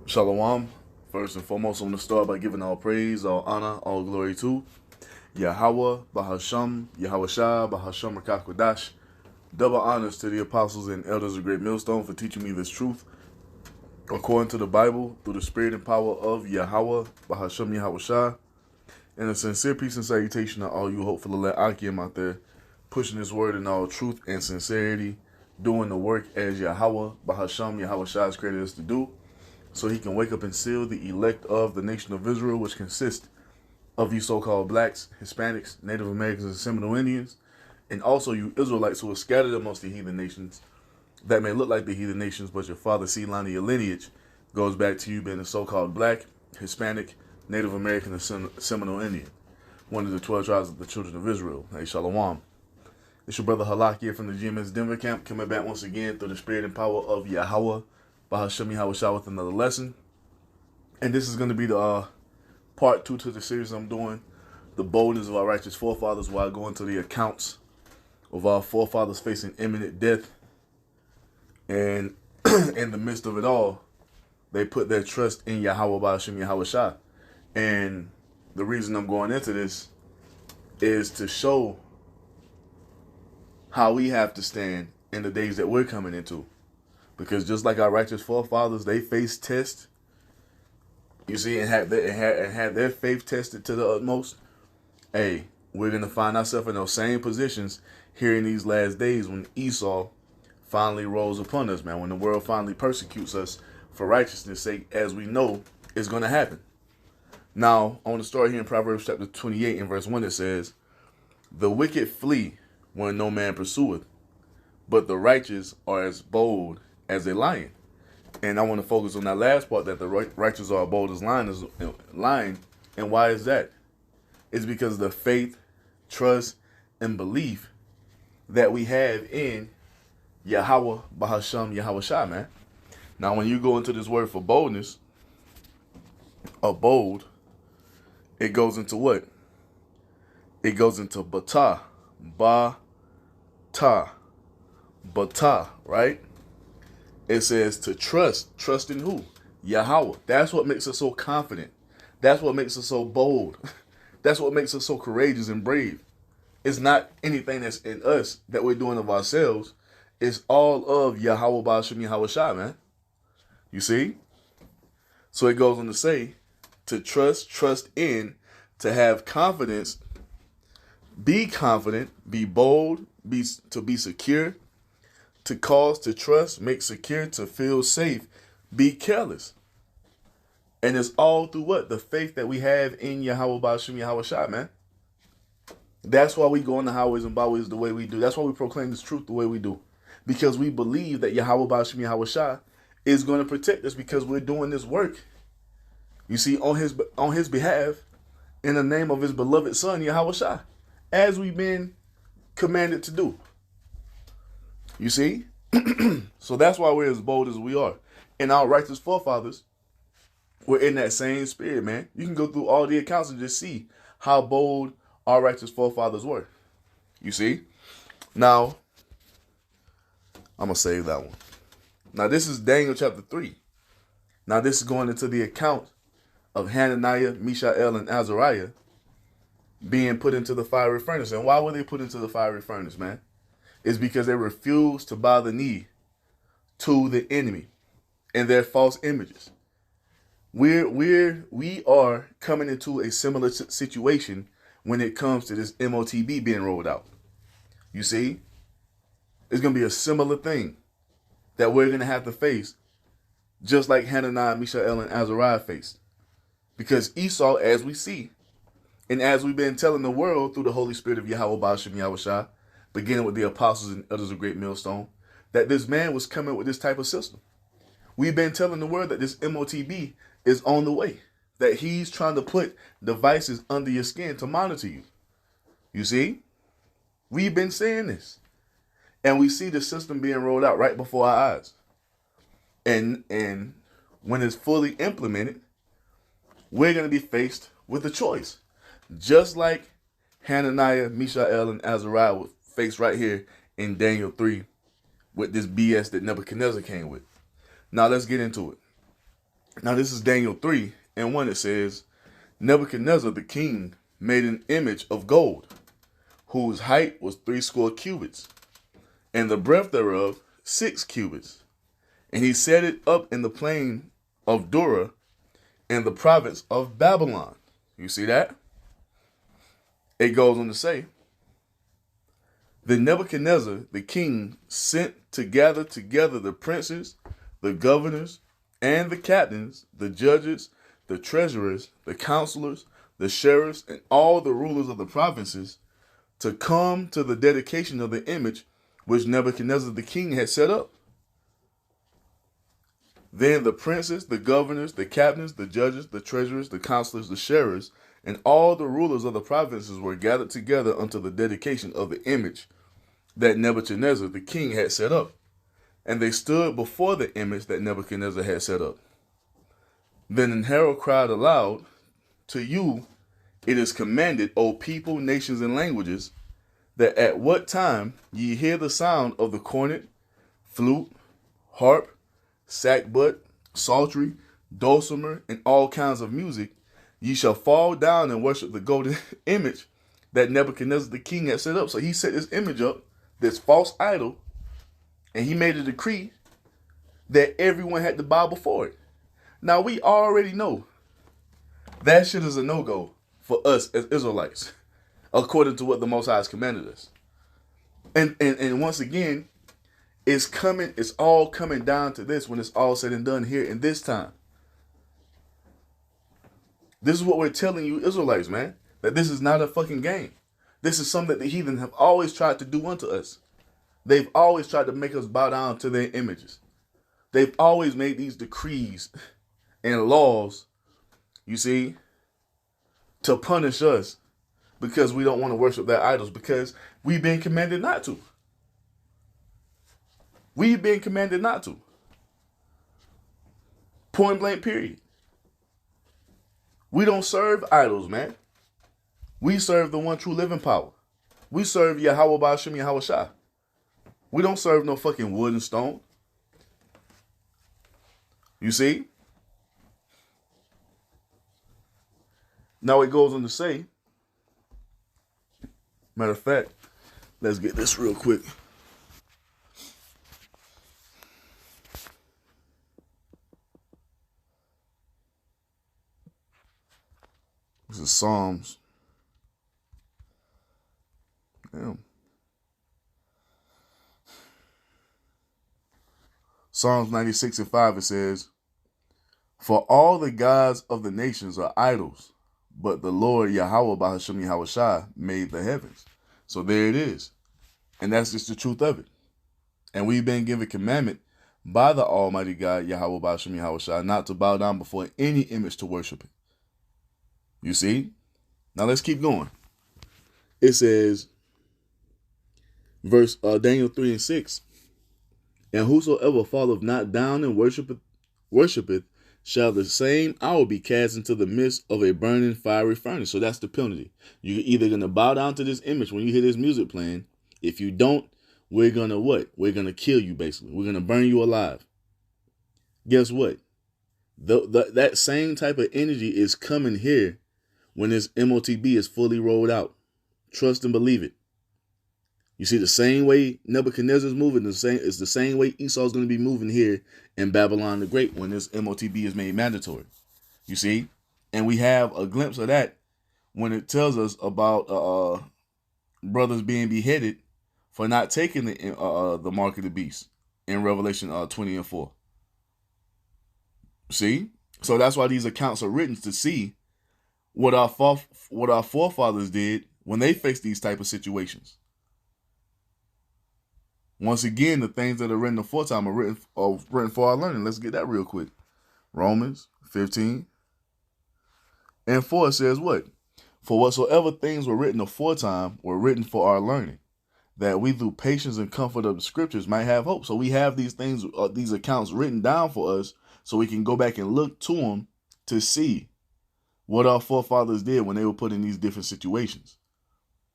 Shalom. First and foremost, I want to start by giving all praise, all honor, all glory to Yahweh, Bahasham, Yahweh Shah, Bahasham Rakakwadash. Double honors to the apostles and elders of Great Millstone for teaching me this truth according to the Bible through the spirit and power of Yahweh, Bahasham Yahweh Shah. And a sincere peace and salutation to all you hopeful elect Akim out there pushing this word in all truth and sincerity, doing the work as Yahweh, Bahasham Yahweh Shah has created us to do, so he can wake up and seal the elect of the nation of Israel, which consists of you so-called blacks, Hispanics, Native Americans, and Seminole Indians, and also you Israelites who are scattered amongst the heathen nations that may look like the heathen nations, but your father's seed line of your lineage goes back to you being a so-called black, Hispanic, Native American, and Seminole Indian, one of the 12 tribes of the children of Israel. Hey, Shalom. It's your brother Halak here from the GMS Denver camp, coming back once again through the spirit and power of Yahweh, Bahasham Yahweh Shah, with another lesson. And this is going to be the part 2 to the series I'm doing, the boldness of our righteous forefathers, where I go into the accounts of our forefathers facing imminent death. And in the midst of it all, they put their trust in Yahweh Bahasham Yahweh Shah. And the reason I'm going into this is to show how we have to stand in the days that we're coming into. Because just like our righteous forefathers, they faced tests, you see, and had their faith tested to the utmost. Hey, we're going to find ourselves in those same positions here in these last days when Esau finally rolls upon us, man. When the world finally persecutes us for righteousness' sake, as we know is going to happen. Now, I want to start here in Proverbs chapter 28 and verse 1. It says, "The wicked flee when no man pursueth, but the righteous are as bold as a lion." And I want to focus on that last part, that the righteous are bold as lion. And why is that? It's because of the faith, trust, and belief that we have in Yahweh Bahasham Yahweh Shah, man. Now, when you go into this word for boldness, or bold, it goes into what? It goes into bata, bata, right? It says to trust. Trust in who? Yahweh. That's what makes us so confident. That's what makes us so bold. That's what makes us so courageous and brave. It's not anything that's in us that we're doing of ourselves. It's all of Yahweh Ba'ashim Yahweh Shah, man. You see? So it goes on to say to trust in, to have confidence, be confident, be bold, to be secure, to cause, to trust, make secure, to feel safe, be careless. And it's all through what? The faith that we have in Yahweh Ba'ashim Yahweh Shah, man. That's why we go on the highways and byways the way we do. That's why we proclaim this truth the way we do. Because we believe that Yahweh Ba'ashim Yahweh Shah is going to protect us, because we're doing this work, you see, on his behalf, in the name of his beloved son, Yahweh Shah, as we've been commanded to do. You see? So that's why we're as bold as we are. And our righteous forefathers were in that same spirit, man. You can go through all the accounts and just see how bold our righteous forefathers were. You see? Now, I'm going to save that one. Now, this is Daniel chapter 3. Now, this is going into the account of Hananiah, Mishael, and Azariah being put into the fiery furnace. And why were they put into the fiery furnace, man? It's because they refused to bow the knee to the enemy and their false images. We are coming into a similar situation when it comes to this MOTB being rolled out. You see, it's going to be a similar thing that we're going to have to face, just like Hananiah, Mishael, and Azariah faced. Because Esau, as we see, and as we've been telling the world through the Holy Spirit of Yahweh Ba'ashim Yahweh Shah, beginning with the apostles and elders of Great Millstone, that this man was coming with this type of system. We've been telling the world that this MOTB is on the way, that he's trying to put devices under your skin to monitor you. You see? We've been saying this. And we see the system being rolled out right before our eyes. And when it's fully implemented, we're going to be faced with a choice. Just like Hananiah, Mishael, and Azariah were faced right here in Daniel 3 with this BS that Nebuchadnezzar came with. Now let's get into it. Now this is Daniel 3:1. It says, Nebuchadnezzar the king made an image of gold, whose height was 60 cubits, and the breadth thereof 6 cubits. And he set it up in the plain of Dura in the province of Babylon. You see that? It goes on to say, Then Nebuchadnezzar the king sent to gather together the princes, the governors, and the captains, the judges, the treasurers, the counselors, the sheriffs, and all the rulers of the provinces to come to the dedication of the image which Nebuchadnezzar the king had set up. Then the princes, the governors, the captains, the judges, the treasurers, the counselors, the sheriffs, and all the rulers of the provinces were gathered together unto the dedication of the image that Nebuchadnezzar the king had set up. And they stood before the image that Nebuchadnezzar had set up. Then an herald cried aloud, To you it is commanded, O people, nations, and languages, that at what time ye hear the sound of the cornet, flute, harp, sackbut, psaltery, dulcimer, and all kinds of music, ye shall fall down and worship the golden image that Nebuchadnezzar the king had set up. So he set this image up, this false idol, and he made a decree that everyone had to bow before it. Now we already know that shit is a no-go for us as Israelites, according to what the Most High has commanded us. And once again, it's all coming down to this when it's all said and done here in this time. This is what we're telling you Israelites, man, that this is not a fucking game. This is something that the heathen have always tried to do unto us. They've always tried to make us bow down to their images. They've always made these decrees and laws, you see, to punish us because we don't want to worship their idols, because we've been commanded not to. We've been commanded not to. Point blank, period. We don't serve idols, man. We serve the one true living power. We serve Yahweh Ba'ashem Yahweh Shah. We don't serve no fucking wood and stone. You see? Now it goes on to say, matter of fact, let's get this real quick. This is Psalms. Damn. Psalms 96:5, it says, For all the gods of the nations are idols, but the Lord Yahweh Ba'ashem Yahweh Shah made the heavens. So there it is. And that's just the truth of it. And we've been given commandment by the Almighty God, Yahweh Ba'ashem Yahweh Shah, not to bow down before any image to worship it. You see? Now let's keep going. It says, Daniel 3:6, And whosoever falleth not down and worshipeth, shall the same hour be cast into the midst of a burning fiery furnace. So that's the penalty. You're either going to bow down to this image when you hear this music playing. If you don't, we're going to what? We're going to kill you, basically. We're going to burn you alive. Guess what? That same type of energy is coming here when this MOTB is fully rolled out. Trust and believe it. You see, the same way Nebuchadnezzar is moving, it's the same way Esau's going to be moving here in Babylon the Great when this MOTB is made mandatory. You see? And we have a glimpse of that when it tells us about brothers being beheaded for not taking the mark of the beast in Revelation 20:4. See? So that's why these accounts are written, to see what our forefathers did when they faced these type of situations. Once again, the things that are written aforetime are written for our learning. Let's get that real quick. Romans 15:4 says what? For whatsoever things were written aforetime were written for our learning, that we through patience and comfort of the scriptures might have hope. So we have these things, these accounts written down for us, so we can go back and look to them to see what our forefathers did when they were put in these different situations.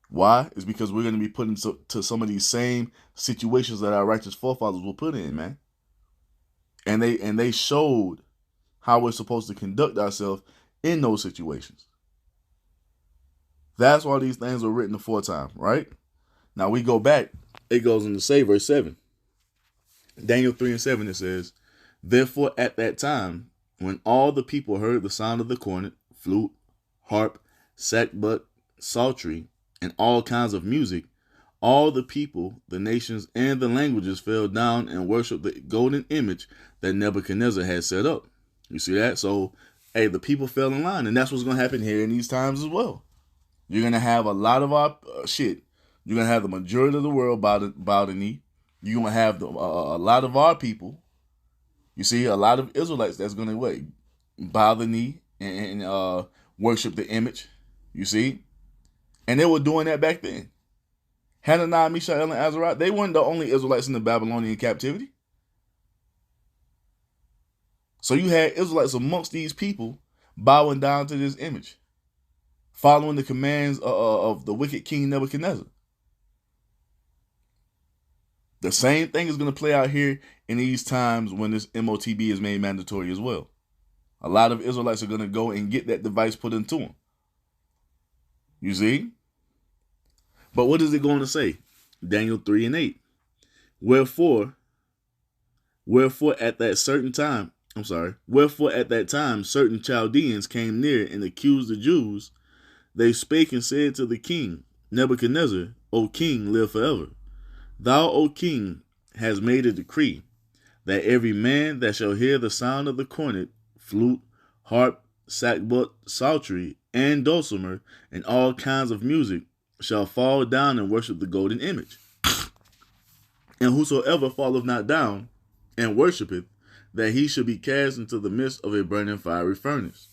Why? It's because we're going to be put into some of these same situations that our righteous forefathers were put in, man. And they showed how we're supposed to conduct ourselves in those situations. That's why these things were written aforetime, right? Now we go back, it goes into say verse 7. Daniel 3 and 7, it says, therefore at that time, when all the people heard the sound of the cornet, flute, harp, sackbut, psaltery, and all kinds of music, all the people, the nations, and the languages fell down and worshiped the golden image that Nebuchadnezzar had set up. You see that? So, hey, the people fell in line, and that's what's going to happen here in these times as well. You're going to have a lot of our You're going to have the majority of the world bow the knee. You're going to have a lot of our people. You see, a lot of Israelites that's going to bow the knee and worship the image. You see? And they were doing that back then. Hananiah, Mishael, and Azariah, they weren't the only Israelites in the Babylonian captivity. So you had Israelites amongst these people bowing down to this image, following the commands of the wicked king Nebuchadnezzar. The same thing is going to play out here in these times when this MOTB is made mandatory as well. A lot of Israelites are going to go and get that device put into them. You see? But what is it going to say? Daniel 3 and 8. Wherefore at that time certain Chaldeans came near and accused the Jews. They spake and said to the king, Nebuchadnezzar, O king, live forever. Thou, O king, hast made a decree that every man that shall hear the sound of the cornet, flute, harp, sackbut, psaltery, and dulcimer, and all kinds of music, shall fall down and worship the golden image. And whosoever falleth not down and worshipeth, that he should be cast into the midst of a burning fiery furnace.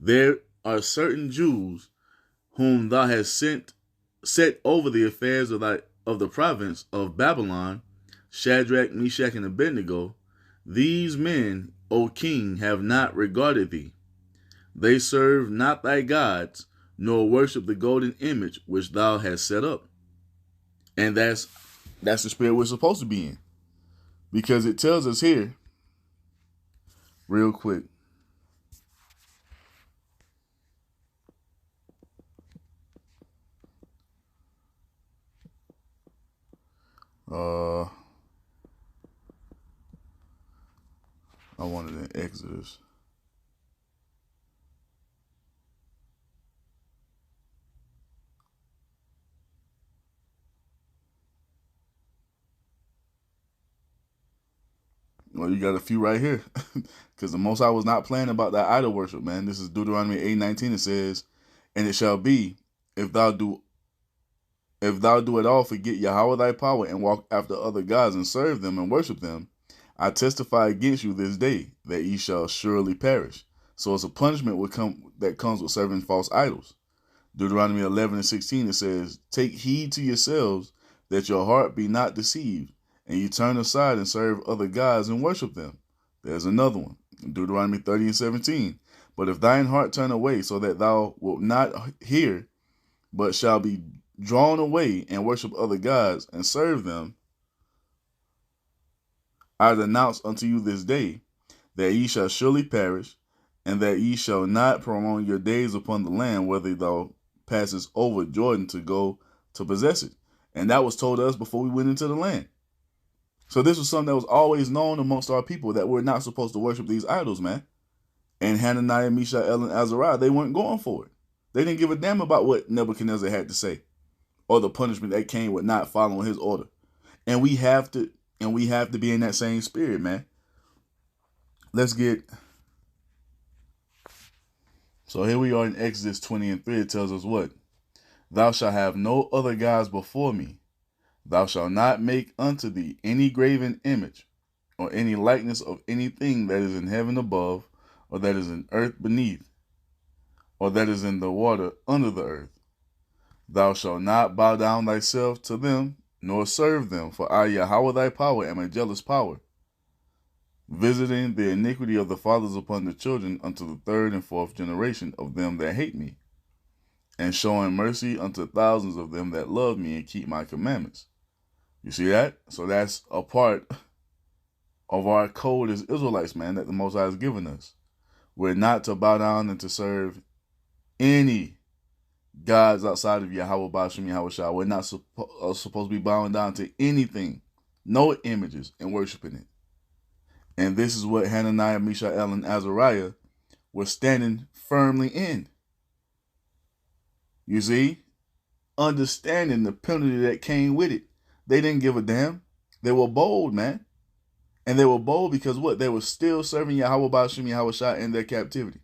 There are certain Jews whom thou hast set over the affairs of the province of Babylon, Shadrach, Meshach, and Abednego. These men, O king, have not regarded thee. They serve not thy gods, nor worship the golden image which thou hast set up. And that's the spirit we're supposed to be in. Because it tells us here, real quick, I wanted in Exodus. Well, you got a few right here. Because the Most High was not playing about that idol worship, man. This is Deuteronomy 8:19. It says, and it shall be, if thou do at all forget Yahweh thy power and walk after other gods and serve them and worship them, I testify against you this day that ye shall surely perish. So it's a punishment that comes with serving false idols. Deuteronomy 11:16, it says, take heed to yourselves that your heart be not deceived, and you turn aside and serve other gods and worship them. There's another one. Deuteronomy 30:17. But if thine heart turn away so that thou wilt not hear, but shall be drawn away and worship other gods and serve them, I denounce unto you this day that ye shall surely perish, and that ye shall not prolong your days upon the land, whether thou passest over Jordan to go to possess it. And that was told us before we went into the land. So this was something that was always known amongst our people, that we're not supposed to worship these idols, man. And Hananiah, Mishael, and Azariah, they weren't going for it. They didn't give a damn about what Nebuchadnezzar had to say, or the punishment that came with not following his order. And we have to be in that same spirit, man. So here we are in Exodus 20:3. It tells us what? Thou shalt have no other gods before me. Thou shalt not make unto thee any graven image, or any likeness of anything that is in heaven above, or that is in earth beneath, or that is in the water under the earth. Thou shalt not bow down thyself to them, nor serve them, for I, Yahweh thy power, am a jealous power, visiting the iniquity of the fathers upon the children unto the third and fourth generation of them that hate me, and showing mercy unto thousands of them that love me and keep my commandments. You see that? So that's a part of our code as Israelites, man, that the Most High has given us. We're not to bow down and to serve any gods outside of Yahweh Ba'ashem Yahweh Shah. We're not supposed to be bowing down to anything, no images, and worshiping it. And this is what Hananiah, Mishael, and Azariah were standing firmly in. You see? Understanding the penalty that came with it. They didn't give a damn. They were bold, man. And they were bold because what? They were still serving Yahweh Ba'ashem Yahweh Shah in their captivity.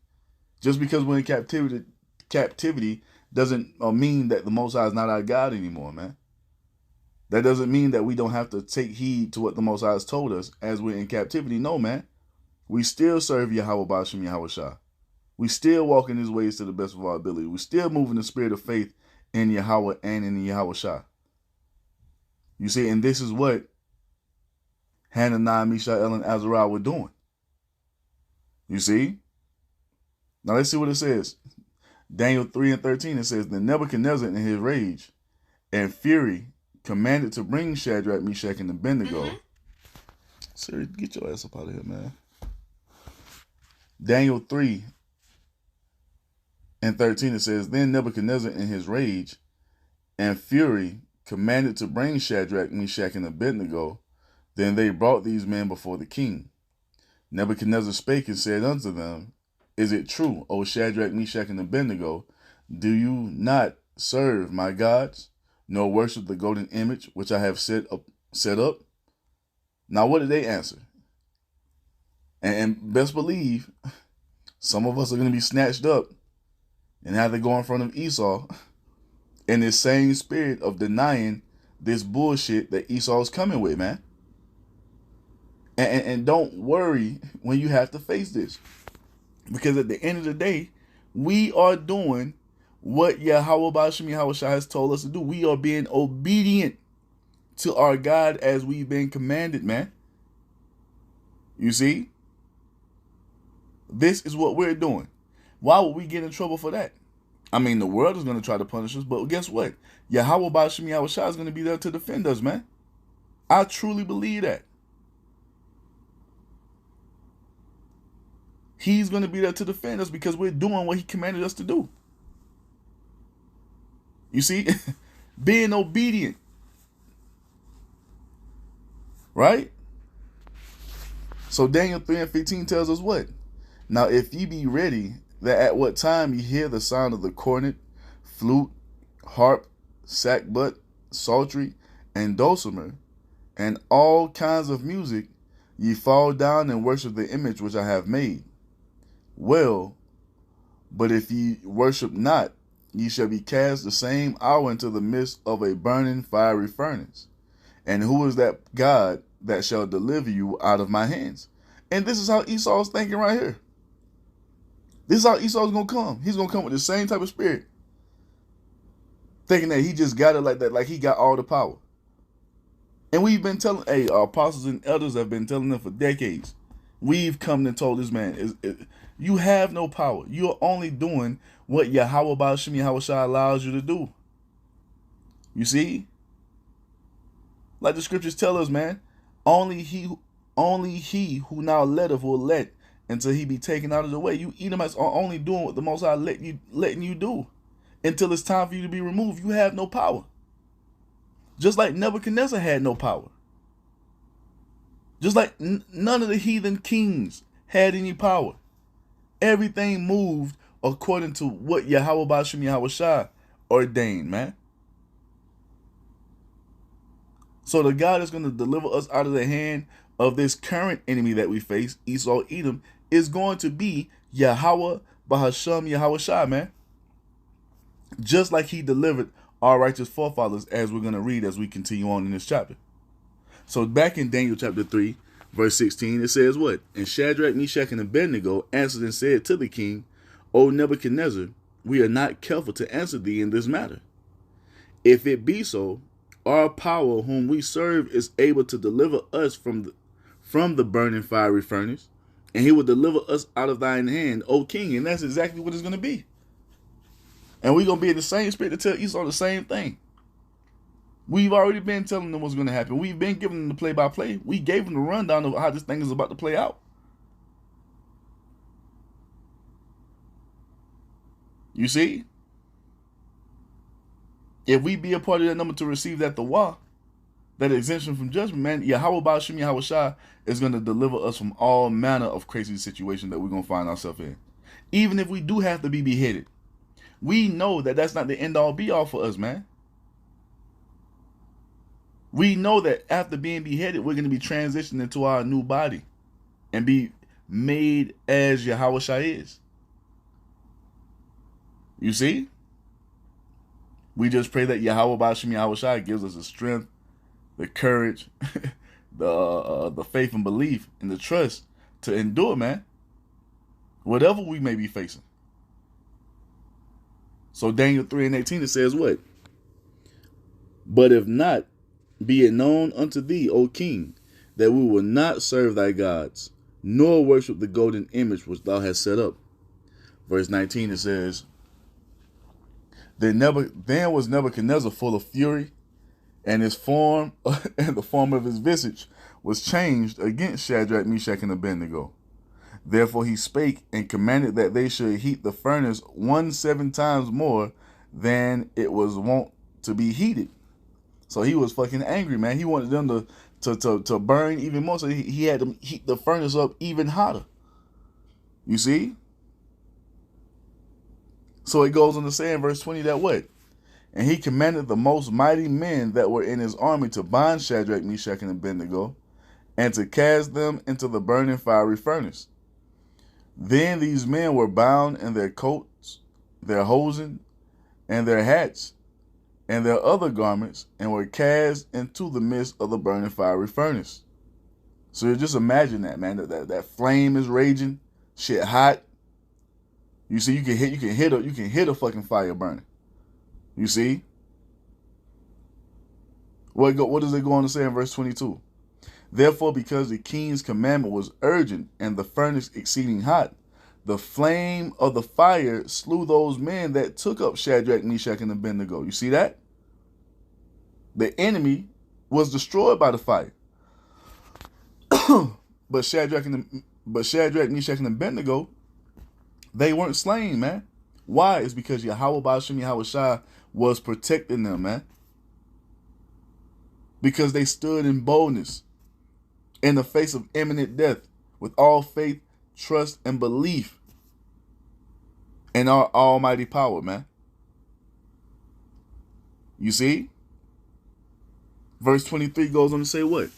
Just because we're in captivity doesn't mean that the Most High is not our God anymore, man. That doesn't mean that we don't have to take heed to what the Most High has told us as we're in captivity. No, man. We still serve Yahweh Ba'ashem Yahweh Shah. We still walk in his ways to the best of our ability. We still move in the spirit of faith in Yahweh and in Yahweh Shah. You see, and this is what Hananiah, Mishael, and Azariah were doing. You see? Now let's see what it says. Daniel 3:13, it says, Then Nebuchadnezzar in his rage and fury commanded to bring Shadrach, Meshach, and Abednego. Siri, get your ass up out of here, man. Daniel 3:13, it says, Then Nebuchadnezzar in his rage and fury commanded to bring Shadrach, Meshach, and Abednego. Then they brought these men before the king. Nebuchadnezzar spake and said unto them, Is it true, O Shadrach, Meshach, and Abednego, do you not serve my gods, nor worship the golden image which I have set up? Now what did they answer? And best believe, some of us are going to be snatched up and have to go in front of Esau in this same spirit of denying this bullshit that Esau is coming with, man. And don't worry when you have to face this. Because at the end of the day, we are doing what Yahweh Ba'ashem Yahweh Shah has told us to do. We are being obedient to our God as we've been commanded, man. You see? This is what we're doing. Why would we get in trouble for that? I mean, the world is going to try to punish us, but guess what? Yahweh Ba'ashem Yahweh Shah is going to be there to defend us, man. I truly believe that. He's going to be there to defend us because we're doing what he commanded us to do. You see? Being obedient. Right? So Daniel 3:15 tells us what? Now if ye be ready, that at what time ye hear the sound of the cornet, flute, harp, sackbut, psaltery, and dulcimer, and all kinds of music, ye fall down and worship the image which I have made. Well, but if ye worship not, ye shall be cast the same hour into the midst of a burning fiery furnace. And who is that God that shall deliver you out of my hands? And this is how Esau is thinking right here. This is how Esau is going to come. He's going to come with the same type of spirit. Thinking that he just got it like that, like he got all the power. And we've been telling, our apostles and elders have been telling them for decades. We've come and told this man, you have no power. You're only doing what Yahweh Ba'ashem Yahweh Shah allows you to do. You see? Like the scriptures tell us, man, only he who now letteth will let until he be taken out of the way. You Edomites are only doing what the Most High letting you do until it's time for you to be removed. You have no power. Just like Nebuchadnezzar had no power. Just like none of the heathen kings had any power. Everything moved according to what Yahweh Ba'ashem Yahweh Shah ordained, man. So the God is going to deliver us out of the hand of this current enemy that we face, Esau, Edom, is going to be Yahweh Ba'ashem Yahweh Shah, man. Just like he delivered our righteous forefathers, as we're going to read as we continue on in this chapter. So back in Daniel chapter 3, verse 16, it says what? And Shadrach, Meshach, and Abednego answered and said to the king, O Nebuchadnezzar, we are not careful to answer thee in this matter. If it be so, our power whom we serve is able to deliver us from the burning fiery furnace, and he will deliver us out of thine hand, O king. And that's exactly what it's going to be. And we're going to be in the same spirit to tell Esau the same thing. We've already been telling them what's going to happen. We've been giving them the play-by-play. We gave them the rundown of how this thing is about to play out. You see? If we be a part of that number to receive that tawah, that exemption from judgment, man, Yahweh Ba'ashim Yahweh Shai is going to deliver us from all manner of crazy situations that we're going to find ourselves in. Even if we do have to be beheaded. We know that that's not the end-all be-all for us, man. We know that after being beheaded, we're going to be transitioned into our new body and be made as Yahweh Shai is. You see? We just pray that Yahweh Ba'ashim Yahweh Shai gives us the strength, the courage, the faith and belief, and the trust to endure, man. Whatever we may be facing. So Daniel 3:18, it says what? But if not, be it known unto thee, O king, that we will not serve thy gods, nor worship the golden image which thou hast set up. Verse 19, it says, Then was Nebuchadnezzar full of fury, and his form and the form of his visage was changed against Shadrach, Meshach, and Abednego. Therefore he spake and commanded that they should heat the furnace 17 times more than it was wont to be heated. So he was fucking angry, man. He wanted them to burn even more. So he had to heat the furnace up even hotter. You see? So it goes on to say in verse 20 that what? And he commanded the most mighty men that were in his army to bind Shadrach, Meshach, and Abednego, and to cast them into the burning fiery furnace. Then these men were bound in their coats, their hosen, and their hats, and their other garments, and were cast into the midst of the burning fiery furnace. So you just imagine that, man. That flame is raging, shit hot. You see, you can hit a fucking fire burning. You see? What does it go on to say in verse 22? Therefore, because the king's commandment was urgent and the furnace exceeding hot, the flame of the fire slew those men that took up Shadrach, Meshach, and Abednego. You see that? The enemy was destroyed by the fire. But Shadrach, Meshach, and Abednego, they weren't slain, man. Why? It's because Yahweh Ba'ashim Yahweh Shai was protecting them, man. Because they stood in boldness in the face of imminent death with all faith, trust, and belief in our almighty power, man. You see? Verse 23 goes on to say what?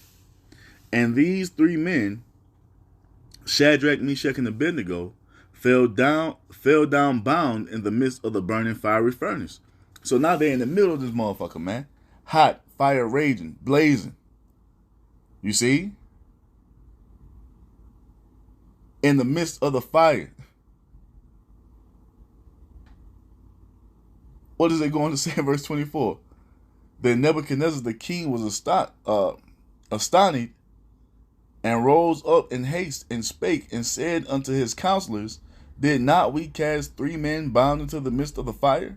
And these three men, Shadrach, Meshach, and Abednego, fell down bound in the midst of the burning fiery furnace. So now they're in the middle of this motherfucker, man. Hot, fire raging, blazing. You see? In the midst of the fire. What is it going to say in verse 24? Then Nebuchadnezzar the king was astonished, and rose up in haste, and spake, and said unto his counselors, Did not we cast 3 men bound into the midst of the fire?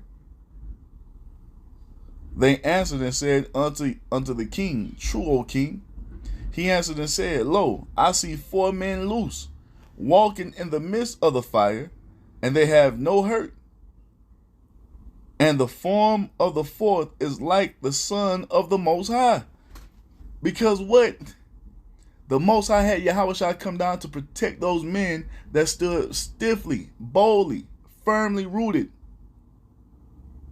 They answered and said unto the king, True, O king. He answered and said, Lo, I see 4 men loose, walking in the midst of the fire, and they have no hurt. And the form of the 4th is like the Son of the Most High. Because what? The Most High had Yahweh Shai come down to protect those men that stood stiffly, boldly, firmly rooted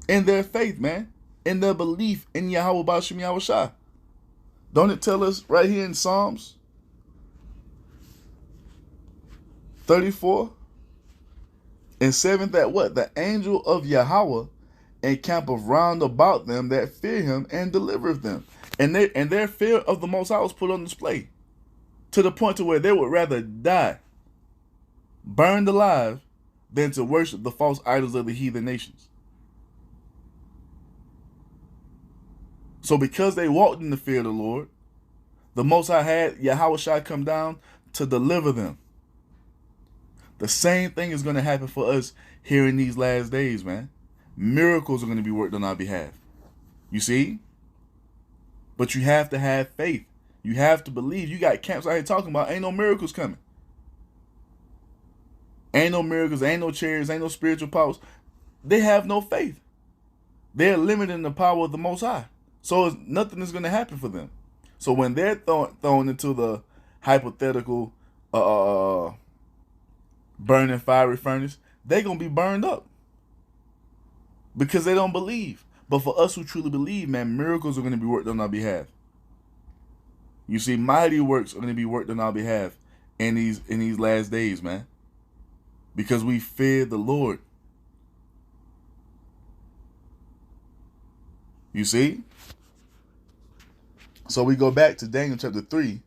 in their faith, man. In their belief in Yahweh Ba'ashim Yahweh Shai. Don't it tell us right here in Psalms 34 and 7 that what? The angel of Yahweh encampeth round about them that fear him and delivereth them. And their fear of the Most High was put on display to the point to where they would rather die, burned alive, than to worship the false idols of the heathen nations. So because they walked in the fear of the Lord, the Most High had Yahweh Shai come down to deliver them. The same thing is going to happen for us here in these last days, man. Miracles are going to be worked on our behalf. You see? But you have to have faith. You have to believe. You got camps out here talking about ain't no miracles coming. Ain't no miracles, ain't no chariots, ain't no spiritual powers. They have no faith. They're limiting the power of the Most High. So nothing is going to happen for them. So when they're thrown into the hypothetical burning fiery furnace, they're going to be burned up because they don't believe. But for us who truly believe, man, miracles are going to be worked on our behalf. You see, mighty works are going to be worked on our behalf in these last days, man, because we fear the Lord. You see? So we go back to Daniel chapter 3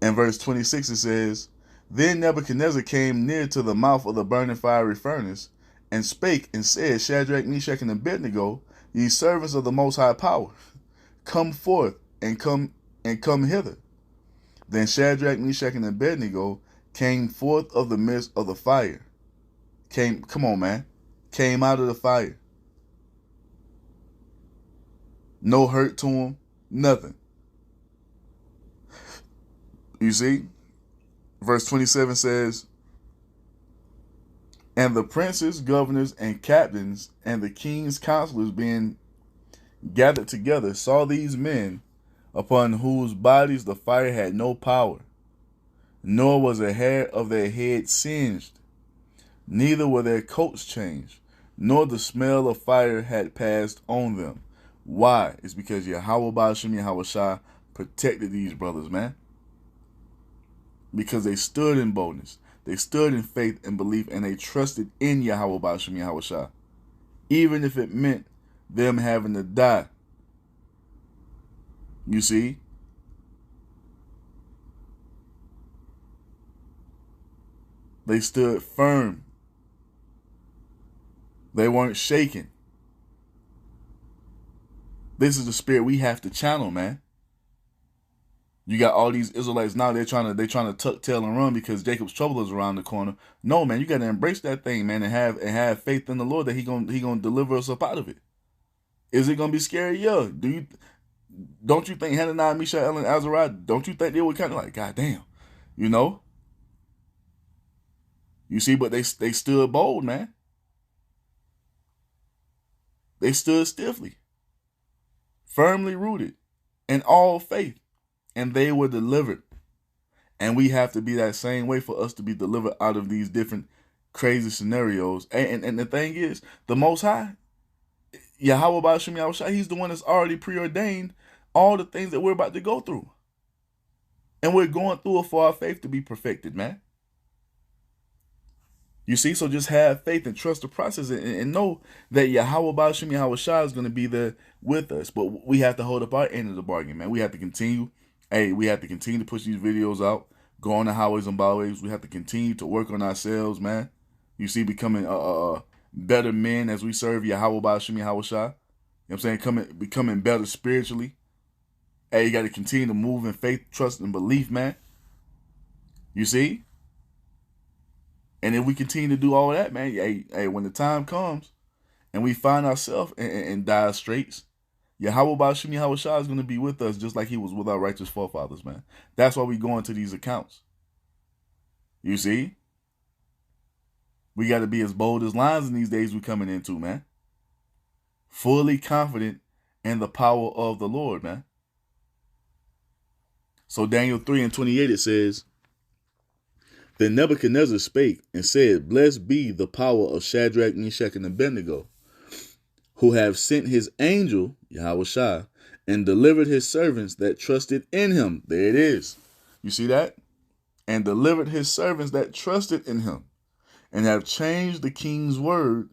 and verse 26. It says, Then Nebuchadnezzar came near to the mouth of the burning fiery furnace and spake and said, Shadrach, Meshach, and Abednego, ye servants of the Most High Power, come forth and come hither. Then Shadrach, Meshach, and Abednego came forth of the midst of the fire. Came out of the fire. No hurt to him, nothing. You see? Verse 27 says, And the princes, governors, and captains, and the king's counselors being gathered together, saw these men, upon whose bodies the fire had no power, nor was a hair of their head singed, neither were their coats changed, nor the smell of fire had passed on them. Why? It's because Yahweh Ba'ashem Yahweh Shah protected these brothers, man. Because they stood in boldness. They stood in faith and belief, and they trusted in Yahweh Ba'ashem Yahweh Shah. Even if it meant them having to die. You see? They stood firm. They weren't shaken. This is the spirit we have to channel, man. You got all these Israelites now, they're trying to tuck tail and run because Jacob's trouble is around the corner. No, man, you got to embrace that thing, man, and have faith in the Lord that he gonna deliver us up out of it. Is it gonna be scary? Yeah. Don't you think Hananiah, Mishael, and Azariah, don't you think they were kind of like, God damn, you know? You see, but they stood bold, man. They stood stiffly, firmly rooted in all faith, and they were delivered. And we have to be that same way for us to be delivered out of these different crazy scenarios. And the thing is, the Most High, Yahweh Ba'ashem Yahweh Shai, he's the one that's already preordained all the things that we're about to go through. And we're going through it for our faith to be perfected, man. You see, so just have faith and trust the process and know that Yahweh Ba'ashem Yahweh Shai is going to be there with us. But we have to hold up our end of the bargain, man. We have to continue. We have to continue to push these videos out, go on the highways and byways. We have to continue to work on ourselves, man. You see, becoming better men as we serve Yahweh Ba'ashem Yahweh Shai. You know what I'm saying? Becoming better spiritually. You got to continue to move in faith, trust, and belief, man. You see? And if we continue to do all that, man, when the time comes and we find ourselves in dire straits, Yahweh Ba'ashem Yahweh Shai is going to be with us just like he was with our righteous forefathers, man. That's why we go into these accounts. You see? We got to be as bold as lions in these days we're coming into, man. Fully confident in the power of the Lord, man. So Daniel 3:28, it says, Then Nebuchadnezzar spake and said, Blessed be the power of Shadrach, Meshach, and Abednego, who have sent his angel, Yahweh Shai, and delivered his servants that trusted in him. There it is. You see that? And delivered his servants that trusted in him, and have changed the king's word,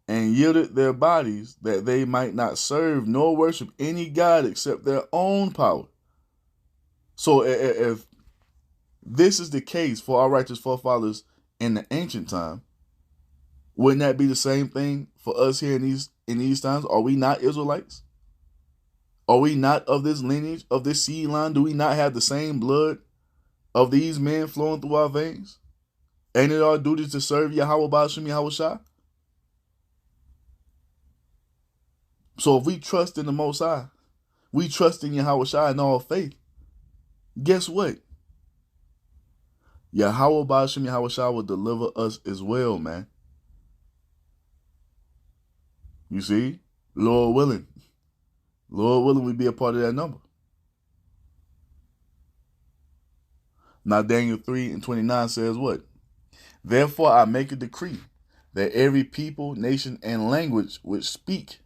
and yielded their bodies, that they might not serve nor worship any god except their own power. So if this is the case for our righteous forefathers in the ancient time, wouldn't that be the same thing for us here in these times? Are we not Israelites? Are we not of this lineage, of this seed line? Do we not have the same blood of these men flowing through our veins? Ain't it our duty to serve Yahweh Ba'ashem Yahweh Shai? So if we trust in the Most High, we trust in Yahweh Shai in all faith, guess what? Yahweh Ba'ashem Yahweh Shai will deliver us as well, man. You see? Lord willing. Lord willing, we be a part of that number. Now Daniel 3:29 says what? Therefore I make a decree that every people, nation, and language which speak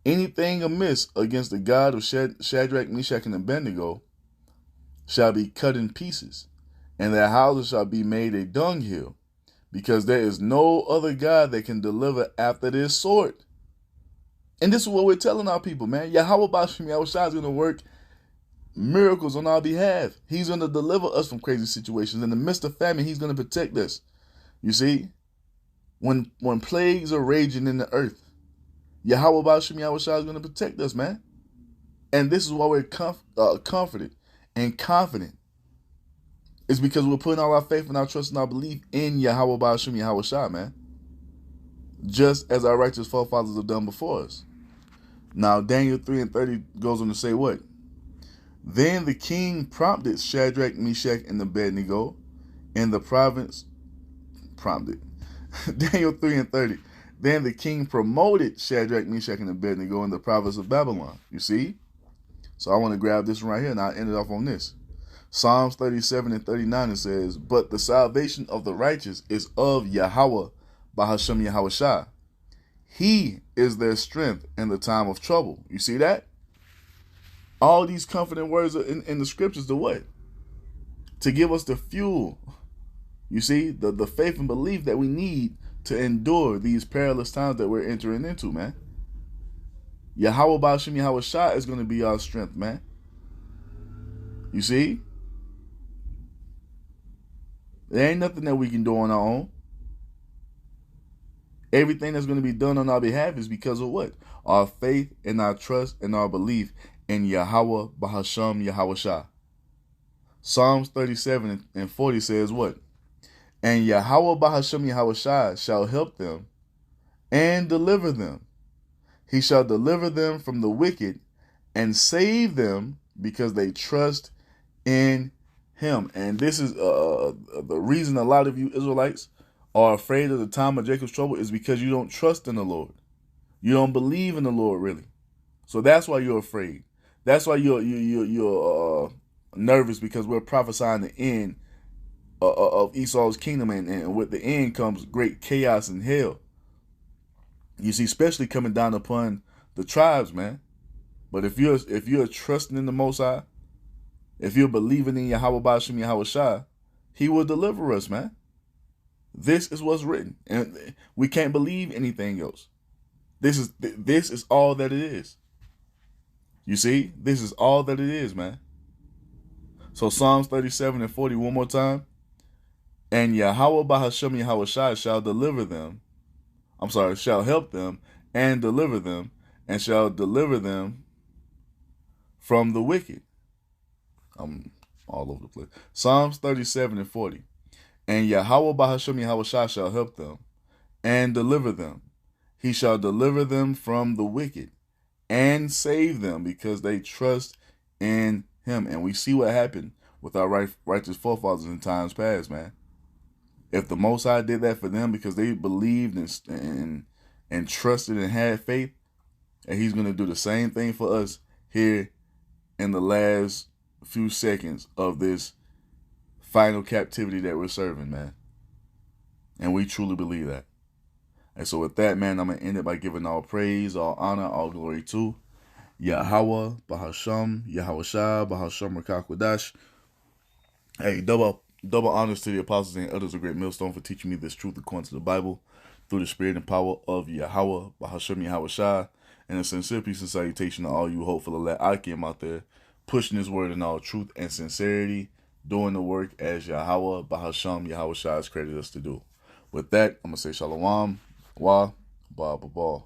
anything amiss against the God of Shadrach, Meshach, and Abednego shall be cut in pieces, and their houses shall be made a dunghill, because there is no other God that can deliver after this sort. And this is what we're telling our people, man. Yahweh Ba'ashem Yahweh Shai is going to work miracles on our behalf. He's going to deliver us from crazy situations. In the midst of famine, he's going to protect us. You see? When plagues are raging in the earth, Yahweh Ba'ashem Yahweh Shai is going to protect us, man. And this is why we're comforted and confident. It's because we're putting all our faith and our trust and our belief in Yahweh Ba'ashem Yahweh Shai, man. Just as our righteous forefathers have done before us. Now, Daniel 3:30 goes on to say what? Then the king prompted Shadrach, Meshach, and Abednego in the province. Daniel 3:30. Then the king promoted Shadrach, Meshach, and Abednego in the province of Babylon. You see? So I want to grab this one right here, and I'll end it off on this. Psalms 37:39, it says, but the salvation of the righteous is of Yahweh Ba'ashem Yahweh Shai. He is their strength in the time of trouble. You see that? All these comforting words are in the scriptures to what? To give us the fuel. You see, the faith and belief that we need to endure these perilous times that we're entering into, man. Yahweh Ba'ashem Yahweh Shai is going to be our strength, man. You see? There ain't nothing that we can do on our own. Everything that's going to be done on our behalf is because of what? Our faith and our trust and our belief in Yahweh Ba'ashem Yahweh Shai. Psalms 37:40 says what? And Yahweh Ba'ashem Yahweh Shai shall help them and deliver them. He shall deliver them from the wicked and save them because they trust in him. And this is the reason a lot of you Israelites are afraid of the time of Jacob's trouble is because you don't trust in the Lord. You don't believe in the Lord, really. So that's why you're afraid. That's why you're nervous, because we're prophesying the end of Esau's kingdom, and with the end comes great chaos and hell. You see, especially coming down upon the tribes, man. But if you're trusting in the Most High, if you're believing in Yahweh Ba'ashem Yahweh Shai, he will deliver us, man. This is what's written, and we can't believe anything else. This is all that it is. You see, this is all that it is, man. So Psalms 37:40 one more time. And Yahweh Ba'ashem Yahweh Shai shall deliver them. Shall help them and deliver them, and shall deliver them from the wicked. I'm all over the place. Psalms 37:40. And Yahweh Ba'ashem Yahweh Shai shall help them and deliver them. He shall deliver them from the wicked and save them because they trust in him. And we see what happened with our righteous forefathers in times past, man. If the Most High did that for them because they believed and trusted and had faith, and he's going to do the same thing for us here in the last few seconds of this final captivity that we're serving, man. And we truly believe that. And so with that, man, I'm going to end it by giving all praise, all honor, all glory to Yahweh Ba'ashem Yahweh Shai Ba'ashem Rakakwadash. Hey, double honors to the apostles and others of Great Millstone for teaching me this truth according to the Bible through the spirit and power of Yahweh Ba'ashem Yahweh Shai. And a sincere peace and salutation to all you hopeful elect Akim out there pushing his word in all truth and sincerity, doing the work as Yahweh Ba'ashem Yahweh Shai has created us to do. With that, I'm going to say shalom, wa, ba, ba, ba.